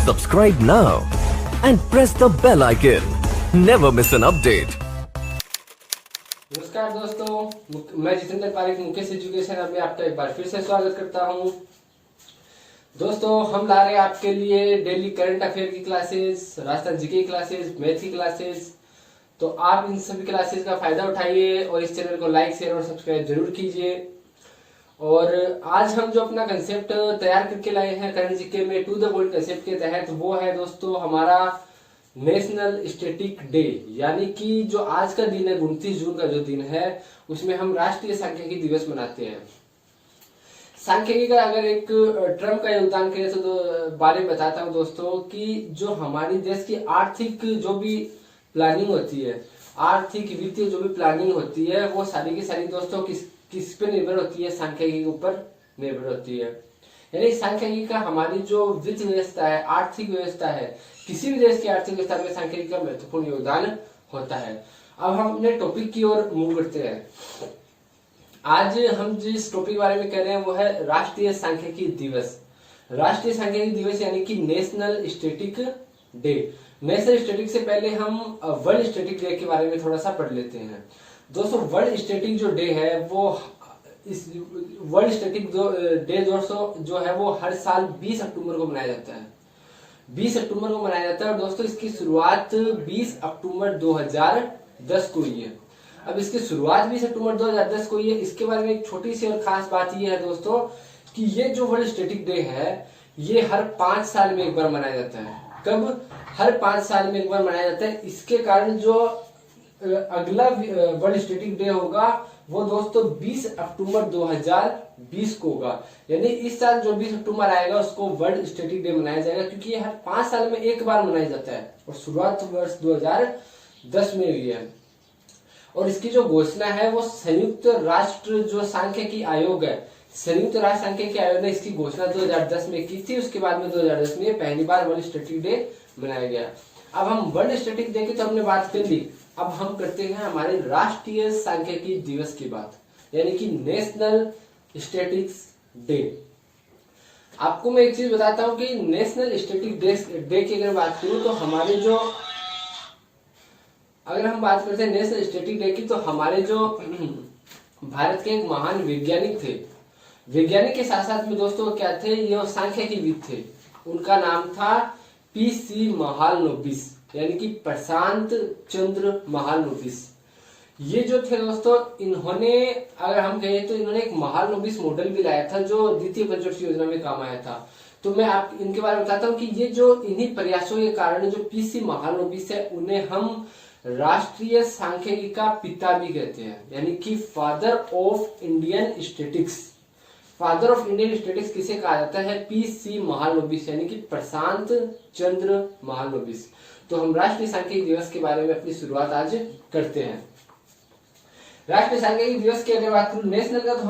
Subscribe now and press the bell icon. Never miss an update. नमस्कार दोस्तों, मैं Jitendra Pareek Mukesh education में आपका एक बार फिर से स्वागत करता हूं। दोस्तों, हम ला रहे हैं आपके लिए डेली करंट अफेयर की क्लासेस, राजस्थान जीके की क्लासेस, मैथ की क्लासेस। तो आप इन सभी क्लासेस का फायदा उठाइए और इस चैनल को लाइक शेयर और सब्सक्राइब जरूर कीजिए। और आज हम जो अपना कंसेप्ट तैयार करके लाए हैं करंट जीके में टू द पॉइंट कंसेप्ट के तहत, वो है दोस्तों हमारा नेशनल स्टैटिक डे। यानी कि जो आज का दिन है, 29 जून का जो दिन है, उसमें हम राष्ट्रीय सांख्यिकी दिवस मनाते हैं। सांख्यिकी का अगर एक टर्म का योगदान करें तो बारे में बताता हूँ दोस्तों कि जो हमारी देश की आर्थिक जो भी प्लानिंग होती है, आर्थिक वित्तीय जो भी प्लानिंग होती है, वो सारी की सारी दोस्तों किस पे निर्भर होती है? सांख्यिकी के ऊपर निर्भर होती है। यानी सांख्यिकी का हमारी जो वित्त व्यवस्था है, आर्थिक व्यवस्था है, किसी भी देश की आर्थिक व्यवस्था में सांख्यिकी का महत्वपूर्ण योगदान होता है। अब हम अपने टॉपिक की ओर मूव करते हैं। आज हम जिस टॉपिक के बारे में कह रहे हैं वो है राष्ट्रीय सांख्यिकी दिवस। राष्ट्रीय सांख्यिकी दिवस यानी कि national static day. National static से पहले हम वर्ल्ड स्टैटिक डे के बारे में थोड़ा सा पढ़ लेते हैं। दोस्तों, वर्ल्ड स्टैटिक जो डे है वो इस वर्ल्ड स्टैटिक डे दोस्तों जो है वो हर साल 20 अक्टूबर को मनाया जाता है। 20 अक्टूबर को मनाया जाता है और दोस्तों इसकी शुरुआत 20 अक्टूबर 2010 को हुई है। अब इसकी शुरुआत 20 अक्टूबर 2010 को हुई है। इसके बारे में एक छोटी सी और खास बात ये है दोस्तों कि ये जो वर्ल्ड स्टैटिक डे है ये हर 5 साल में एक बार मनाया जाता है। कब? हर 5 साल में एक बार मनाया जाता है। इसके कारण जो अगला वर्ल्ड स्टैटिक डे होगा वो दोस्तों 20 अक्टूबर 2020 को होगा। यानी इस साल जो 20 अक्टूबर आएगा उसको वर्ल्ड स्टैटिक डे मनाया जाएगा, क्योंकि ये हर 5 साल में एक बार मनाया जाता है और शुरुआत वर्ष 2010 में हुई है। और इसकी जो घोषणा है वो संयुक्त राष्ट्र जो सांख्यिकी आयोग है, संयुक्त राष्ट्र सांख्यिकी आयोग ने इसकी घोषणा 2010 में की थी। उसके बाद में 2010 में पहली बार वर्ल्ड स्टैटिक डे मनाया गया। अब हम वर्ल्ड स्टैटिक डे की तो हमने बात कर ली, अब हम करते हैं हमारे राष्ट्रीय सांख्यिकी दिवस की बात, यानी कि नेशनल स्टैटिक्स डे। आपको मैं एक चीज बताता हूं कि नेशनल स्टैटिक डे की अगर बात करूं तो हमारे जो अगर हम बात करते हैं नेशनल स्टैटिक डे की, तो हमारे जो भारत के एक महान वैज्ञानिक थे, वैज्ञानिक के साथ साथ में दोस्तों क्या थे, ये सांख्यिकीविद थे। उनका नाम था पीसी महालनोबिस, यानी कि प्रशांत चंद्र महालनोबिस। ये जो थे दोस्तों, इन्होंने अगर हम कहें तो इन्होंने एक महालनोबिस मॉडल भी लाया था जो द्वितीय पंचवर्षीय योजना में काम आया था। तो मैं आप इनके बारे में बताता हूँ कि ये जो इन्हीं प्रयासों के कारण जो पीसी महालनोबिस है उन्हें हम राष्ट्रीय सांख्यिकी का पिता भी कहते हैं, यानी कि father of Indian statics. Father of Indian statics किसे कहा जाता है? पीसी महालनोबिस, यानी कि प्रशांत चंद्र महालनोबिस। तो हम राष्ट्रीय सांख्यिकी दिवस के बारे में अपनी शुरुआत आज करते हैं। राष्ट्रीय सांख्यिकी दिवस की अगर बात करूं नेशनल का, तो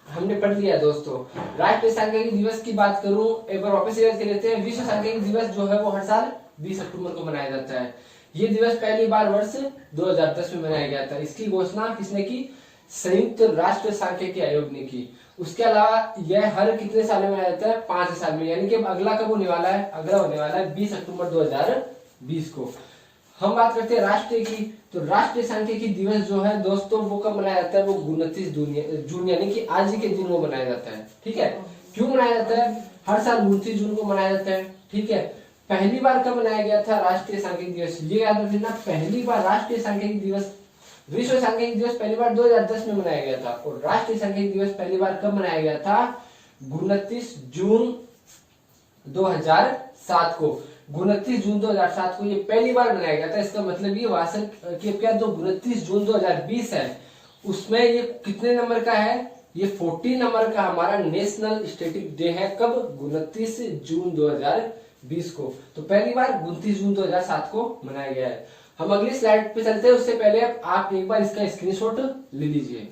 हमने पढ़ लिया दोस्तों। राष्ट्रीय सांख्यिकी दिवस की बात करूं, एक बार वापस याद कर लेते हैं। विश्व सांख्यिकी दिवस जो है वो हर साल 20 अक्टूबर को मनाया जाता है। ये दिवस पहली बार वर्ष 2010 में मनाया गया था। इसकी घोषणा किसने की? संयुक्त राष्ट्र सांख्यिकी आयोग ने की। उसके अलावा यह हर कितने साल में मनाया जाता है? 5 साल में। यानी कि अगला कब होने वाला है? अगला होने वाला है 20 अक्टूबर 2020 को। हम बात करते हैं राष्ट्रीय की, तो राष्ट्रीय सांख्यिकी दिवस जो है दोस्तों वो कब मनाया जाता है? वो 29 जून यानी कि आज ही के दिन वो मनाया जाता है। ठीक है, क्यों मनाया जाता है? हर साल 29 जून को मनाया जाता है। ठीक है, पहली बार कब मनाया गया था राष्ट्रीय सांख्यिकी दिवस? ये याद रखना, पहली बार राष्ट्रीय सांख्यिकी दिवस, विश्व सांख्यिकी दिवस पहली बार 2010 में मनाया गया था और राष्ट्रीय सांख्यिकी दिवस पहली बार कब मनाया गया था? 29 जून 2007 को। 29 जून 2007 को ये पहली बार मनाया गया था। इसका मतलब ये वास्तव कि क्या जो 29 जून 2020 है उसमें ये कितने नंबर का है? ये 40 नंबर का हमारा नेशनल स्टैटिक डे है। कब? 29 जून 2020 को। तो पहली बार 29 जून 2007 को मनाया गया है। हम अगली स्लाइड पे चलते हैं, उससे पहले आप एक बार इसका स्क्रीनशॉट ले लीजिए।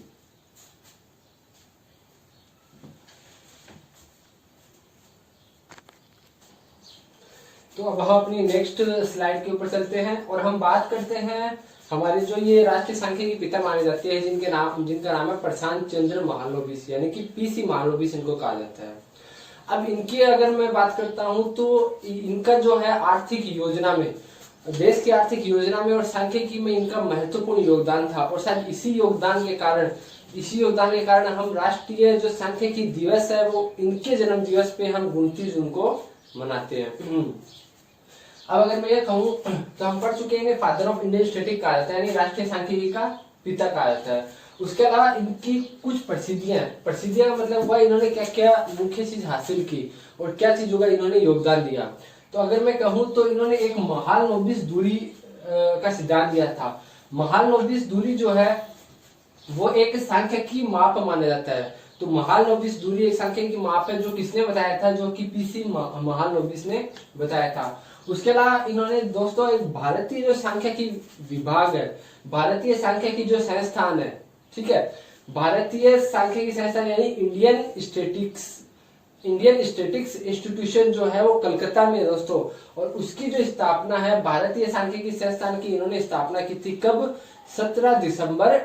तो अब हम अपनी नेक्स्ट स्लाइड के ऊपर चलते हैं और हम बात करते हैं हमारे जो ये राष्ट्रीय सांख्यिकी पिता माने जाते हैं जिनका नाम है प्रशांत चंद्र महालनोबिस, यानी कि पीसी महालनोबिस इनको कहा जाता है। अब इनकी अगर मैं बात करता हूं तो इनका जो है आर्थिक योजना में, देश की आर्थिक योजना में और सांख्यिकी में इनका महत्वपूर्ण योगदान था। और शायद इसी योगदान के कारण हम राष्ट्रीय जो सांख्यिकी दिवस है वो इनके जन्म दिवस पे हम 29 जून को मनाते हैं। अब अगर मैं ये कहूँ तो हम पढ़ चुके हैं फादर ऑफ इंडियन स्टैटिस्टिक्स कहा जाता है, यानी राष्ट्रीय सांख्यिकी का पिता कहा जाता है। उसके अलावा इनकी कुछ प्रसिद्धियां का मतलब हुआ इन्होंने क्या क्या मुख्य चीज हासिल की और क्या चीजों का इन्होंने योगदान दिया। तो अगर मैं कहूँ तो इन्होंने एक महालनोबिस दूरी का सिद्धांत दिया था। महालनोबिस दूरी जो है वो एक सांख्यिकी माप माना जाता है। तो महालनोबिस दूरी एक सांख्यिकी माप है जो किसने बताया था, जो कि पीसी महालनोबिस ने बताया था। उसके अलावा इन्होंने दोस्तों एक भारतीय जो सांख्यिकी विभाग है, भारतीय सांख्यिकी जो संस्थान है, ठीक है, भारतीय सांख्यिकी संस्थान यानी इंडियन स्टैटिस्टिक्स इंस्टीट्यूशन जो है वो कलकत्ता में दोस्तों, और उसकी जो स्थापना है भारतीय सांख्यिकी संस्थान की इन्होंने स्थापना की थी कब, 17 दिसंबर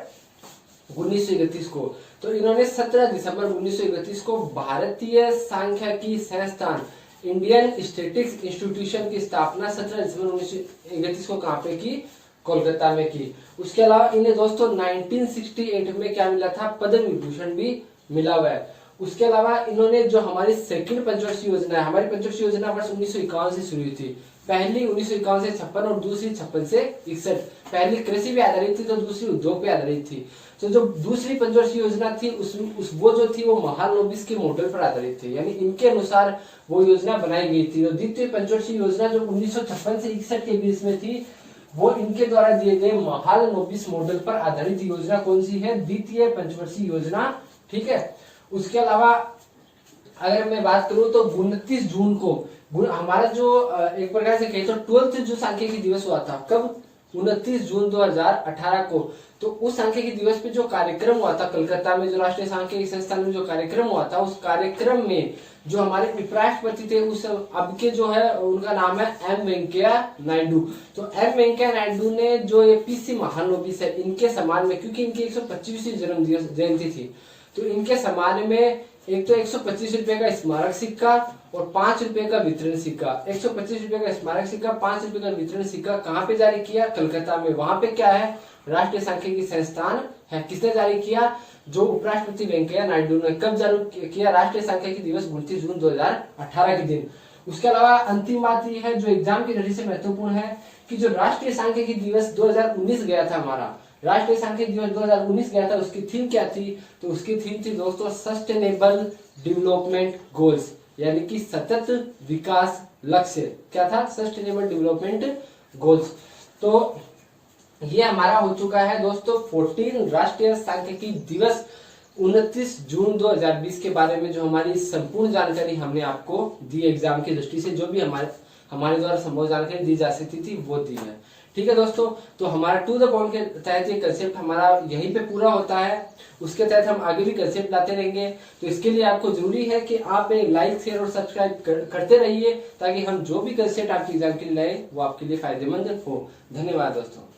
1931 को। तो इन्होंने 17 दिसंबर 1931 को भारतीय सांख्यिकी संस्थान इंडियन स्टैटिस्टिक्स इंस्टीट्यूशन की स्थापना 17 दिसंबर 1931 को कहां पे की, कोलकाता में की। उसके अलावा इन्हें दोस्तों 1968 में क्या मिला था, पद्म विभूषण भी मिला हुआ है। उसके अलावा इन्होंने जो हमारी सेकंड पंचवर्षीय योजना है, हमारी पंचवर्षीय योजना वर्ष 1951 से शुरू हुई थी। पहली 1951 से 56 और दूसरी 56 से 61। पहली कृषि पे आधारित थी तो दूसरी उद्योग पे आधारित थी। तो जो दूसरी पंचवर्षीय योजना थी वो जो थी वो महालनोबिस के मॉडल पर आधारित थी, यानी इनके अनुसार वो योजना बनाई गई थी। तो द्वितीय पंचवर्षीय योजना जो 1956 से 61 के बीच में थी वो इनके द्वारा दिए गए महालनोबिस मॉडल पर आधारित योजना कौन सी है, द्वितीय पंचवर्षीय योजना, ठीक है। उसके अलावा अगर मैं बात करूं तो 29 जून को हमारा जो एक प्रकार से कहे तो 12th जो सांख्यिकी दिवस हुआ था, कब, 29 जून 2018 को। तो उस सांख्यिकी दिवस पे जो कार्यक्रम हुआ था कलकत्ता में, जो राष्ट्रीय सांख्यिकी संस्थान में जो कार्यक्रम हुआ था, उस कार्यक्रम में जो हमारे उपराष्ट्रपति थे उस अब के जो है उनका नाम है एम वेंकैया नायडू। तो एम वेंकैया नायडू ने जो ये पीसी महालनोबिस है इनके सम्मान में, क्योंकि इनकी 125वीं जन्म जयंती थी, तो इनके सम्मान में एक तो 125 रुपए का स्मारक सिक्का और 5 रुपए का वितरण सिक्का, 125 रुपए का स्मारक सिक्का, 5 रुपए का वितरण सिक्का कहाँ पे जारी किया, कलकत्ता में। वहां पे क्या है, राष्ट्रीय सांख्यिकी संस्थान है। किसने जारी किया, जो उपराष्ट्रपति वेंकैया नायडू ने। कब जारी किया, राष्ट्रीय सांख्यिकी दिवस 29 जून 2018 के दिन। उसके अलावा अंतिम बात यह है जो एग्जाम की दृष्टि से महत्वपूर्ण है कि जो राष्ट्रीय सांख्यिकी दिवस 2019 गया था, हमारा राष्ट्रीय सांख्यिकी दिवस 2019 गया था, उसकी थीम क्या थी, तो उसकी थीम थी दोस्तों सस्टेनेबल डेवलपमेंट गोल्स, यानी कि सतत विकास लक्ष्य। क्या था, सस्टेनेबल डेवलपमेंट गोल्स। तो ये हमारा हो चुका है दोस्तों 14 राष्ट्रीय सांख्यिकी दिवस 29 जून 2020 के बारे में जो हमारी संपूर्ण जानकारी हमने आपको दी एग्जाम की दृष्टि से, जो भी हमारे द्वारा संभव जानकारी दी जा सकती थी वो दी है। ठीक है दोस्तों, तो हमारा टू द पॉइंट के तहत ये कंसेप्ट हमारा यहीं पे पूरा होता है। उसके तहत हम आगे भी कंसेप्ट लाते रहेंगे। तो इसके लिए आपको जरूरी है कि आप एक लाइक, शेयर और सब्सक्राइब करते रहिए, ताकि हम जो भी कंसेप्ट आपके एग्जाम के लिए लाए वो आपके लिए फायदेमंद हो। धन्यवाद दोस्तों।